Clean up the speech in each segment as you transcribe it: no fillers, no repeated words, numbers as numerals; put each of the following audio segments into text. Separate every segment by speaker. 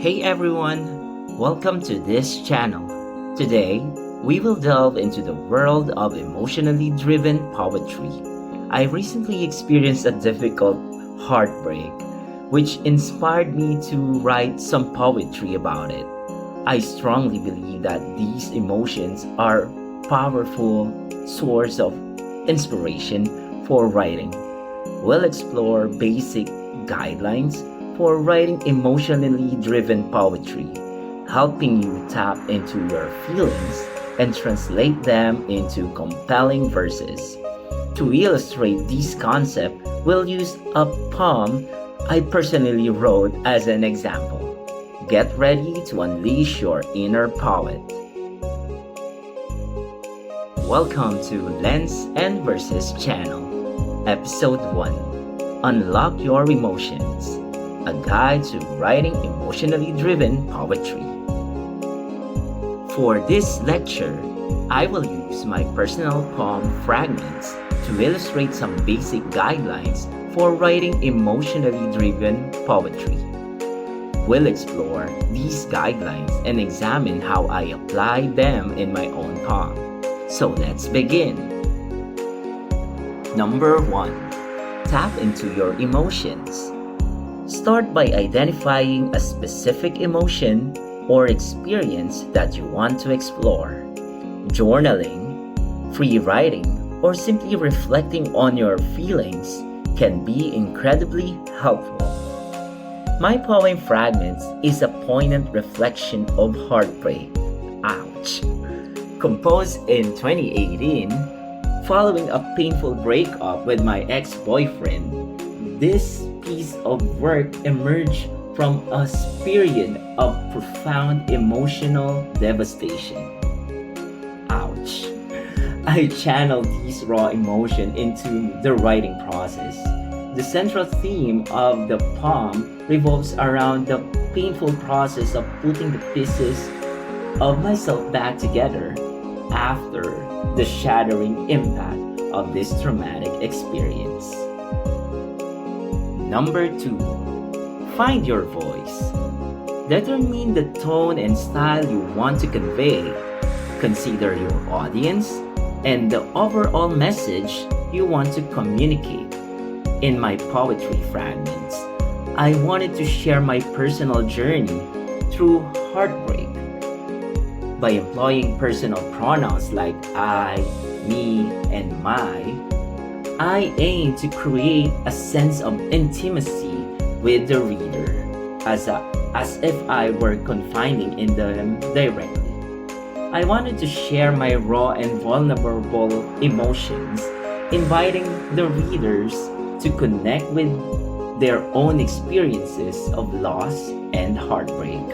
Speaker 1: Hey everyone, welcome to this channel. Today, we will delve into the world of emotionally driven poetry. I recently experienced a difficult heartbreak, which inspired me to write some poetry about it. I strongly believe that these emotions are powerful source of inspiration for writing. We'll explore basic guidelines for writing emotionally driven poetry, helping you tap into your feelings and translate them into compelling verses. To illustrate this concept, we'll use a poem I personally wrote as an example. Get ready to unleash your inner poet. Welcome to Lens and Verses channel, Episode 1. Unlock Your Emotions, a guide to writing emotionally driven poetry. For this lecture, I will use my personal poem fragments to illustrate some basic guidelines for writing emotionally driven poetry. We'll explore these guidelines and examine how I apply them in my own poem. So let's begin. Number 1. Tap into your emotions. Start by identifying a specific emotion or experience that you want to explore. Journaling, free writing, or simply reflecting on your feelings can be incredibly helpful. My poem Fragments is a poignant reflection of heartbreak. Ouch! Composed in 2018, following a painful breakup with my ex-boyfriend, this piece of work emerged from a period of profound emotional devastation. Ouch! I channeled these raw emotions into the writing process. The central theme of the poem revolves around the painful process of putting the pieces of myself back together after the shattering impact of this traumatic experience. Number 2. Find your voice. Determine the tone and style you want to convey. Consider your audience and the overall message you want to communicate. In my poetry fragments, I wanted to share my personal journey through heartbreak. By employing personal pronouns like I, me, and my, I aim to create a sense of intimacy with the reader, as if I were confiding in them directly. I wanted to share my raw and vulnerable emotions, inviting the readers to connect with their own experiences of loss and heartbreak.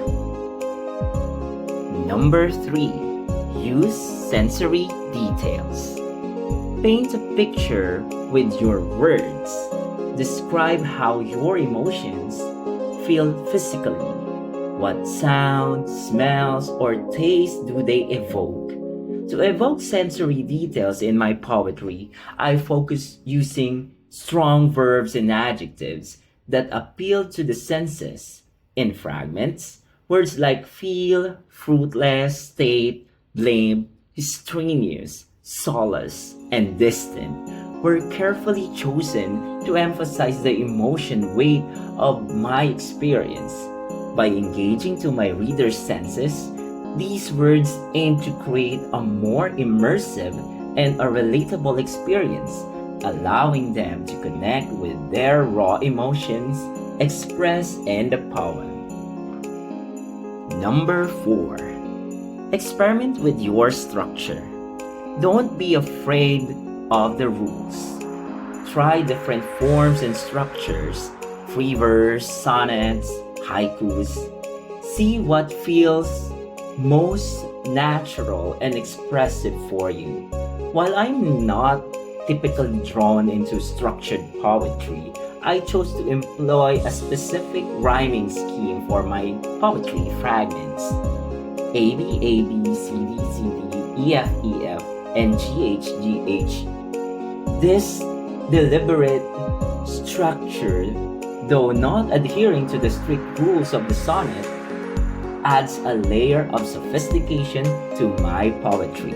Speaker 1: Number 3. Use sensory details. Paint a picture with your words. Describe how your emotions feel physically. What sounds, smells, or tastes do they evoke? To evoke sensory details in my poetry, I focus using strong verbs and adjectives that appeal to the senses. In fragments, words like feel, fruitless, state, blame, strenuous, solace, and distant were carefully chosen to emphasize the emotion weight of my experience. By engaging to my reader's senses, these words aim to create a more immersive and a relatable experience, allowing them to connect with their raw emotions expressed in the poem. Number 4. Experiment with your structure. Don't be afraid of the rules. Try different forms and structures, free verse, sonnets, haikus. See what feels most natural and expressive for you. While I'm not typically drawn into structured poetry, I chose to employ a specific rhyming scheme for my poetry fragments. A B A B C D C D E F E F and G H G H. This deliberate structure, though not adhering to the strict rules of the sonnet, adds a layer of sophistication to my poetry.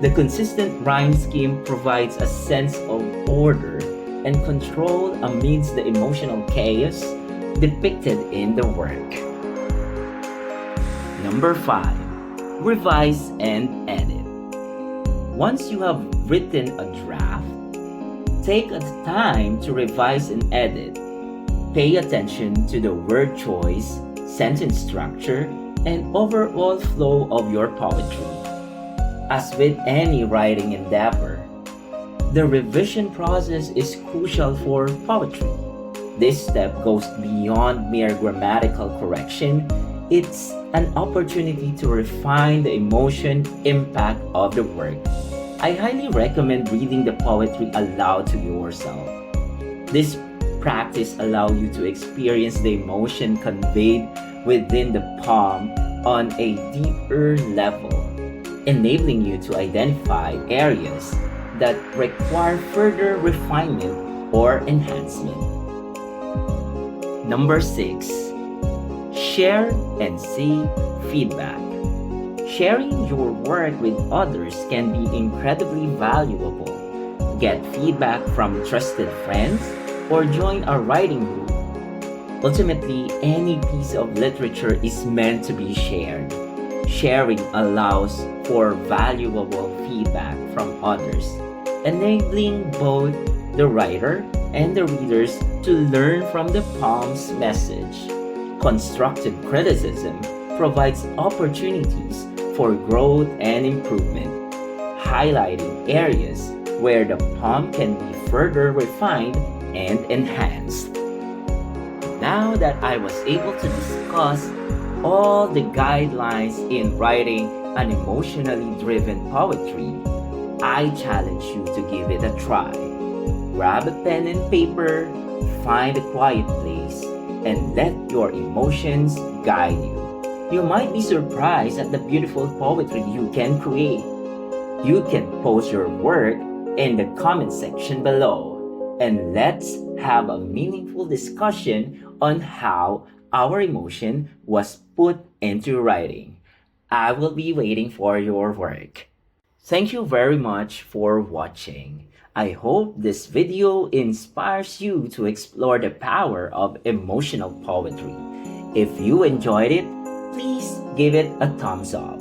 Speaker 1: The consistent rhyme scheme provides a sense of order and control amidst the emotional chaos depicted in the work. Number 5. Revise and edit. Once you have written a draft, take the time to revise and edit. Pay attention to the word choice, sentence structure, and overall flow of your poetry. As with any writing endeavor, the revision process is crucial for poetry. This step goes beyond mere grammatical correction. It's an opportunity to refine the emotion impact of the work. I highly recommend reading the poetry aloud to yourself. This practice allows you to experience the emotion conveyed within the poem on a deeper level, enabling you to identify areas that require further refinement or enhancement. Number 6. Share and seek feedback. Sharing your work with others can be incredibly valuable. Get feedback from trusted friends or join a writing group. Ultimately, any piece of literature is meant to be shared. Sharing allows for valuable feedback from others, enabling both the writer and the readers to learn from the poem's message. Constructive criticism provides opportunities for growth and improvement, highlighting areas where the poem can be further refined and enhanced. Now that I was able to discuss all the guidelines in writing an emotionally driven poetry, I challenge you to give it a try. Grab a pen and paper, find a quiet place, and let your emotions guide you. You might be surprised at the beautiful poetry you can create. You can post your work in the comment section below, and let's have a meaningful discussion on how our emotion was put into writing. I will be waiting for your work. Thank you very much for watching. I hope this video inspires you to explore the power of emotional poetry. If you enjoyed it, please give it a thumbs up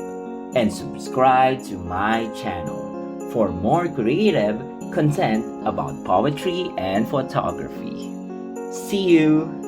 Speaker 1: and subscribe to my channel for more creative content about poetry and photography. See you!